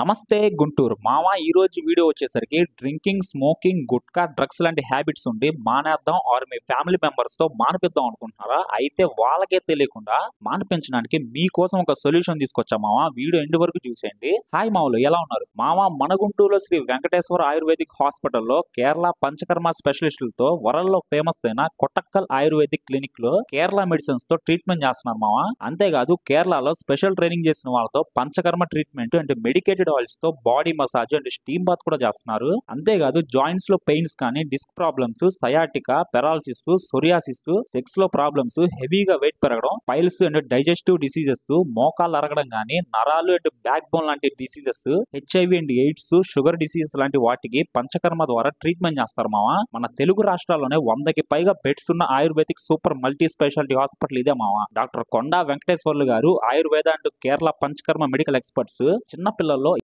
నమస్తే గుంటూరు మామ ఈ రోజు వీడియో వచ్చేసరికి డ్రింకింగ్ స్మోకింగ్ గుట్కా డ్రగ్స్ లాంటి హ్యాబిట్స్ ఉండి మానేద్దాం ఆర్ మీ ఫ్యామిలీ మెంబర్స్ తో మానిపిద్దాం అనుకుంటున్నారా? అయితే వాళ్ళకే తెలియకుండా మానిపించడానికి మీకోసం ఒక సొల్యూషన్ తీసుకొచ్చా మామ. వీడియో ఎండ్ వరకు చూసేయండి. హాయ్ మామూలు, ఎలా ఉన్నారు మామ? మన గుంటూరులో శ్రీ వెంకటేశ్వర ఆయుర్వేదిక్ హాస్పిటల్లో కేరళ పంచకర్మ స్పెషలిస్టులతో వరల్డ్ లో ఫేమస్ అయిన కొట్టక్కల్ ఆయుర్వేదిక్ క్లినిక్ లో కేరళ మెడిసిన్స్ తో ట్రీట్మెంట్ చేస్తున్నారు మామ. అంతేకాదు కేరళలో స్పెషల్ ట్రైనింగ్ చేసిన వాళ్ళతో పంచకర్మ ట్రీట్మెంట్ అంటే మెడికేటెడ్ ఆయిల్స్ తో body massage and steam bath కూడా చేస్తున్నారు. అంతేకాదు జాయింట్స్ లో పెయిన్స్ కానీ, disc problems, sciatica, paralysis, psoriasis, sex లో ప్రాబ్లమ్స్, హెవీగా వెయిట్ పెరగడం, పైల్స్ అండ్ డైజెస్టివ్ డిసీజెస్, మోకాలు అరగడం కానీ, నరాలు అండ్ బ్యాక్ బోన్ లాంటి diseases, HIV and AIDS, sugar diseases లాంటి వాటికి పంచకర్మ ద్వారా ట్రీట్మెంట్ చేస్తారు మామ. మన తెలుగు రాష్ట్రాల్లోనే 100కి పైగా బెడ్స్ ఉన్న ayurvedic super multi speciality hospital ఇదే మామ. డాక్టర్ కొండా వెంకటేశ్వర్లు గారు Ayurveda and Kerala panchakarma medical experts. చిన్న పిల్లల్లో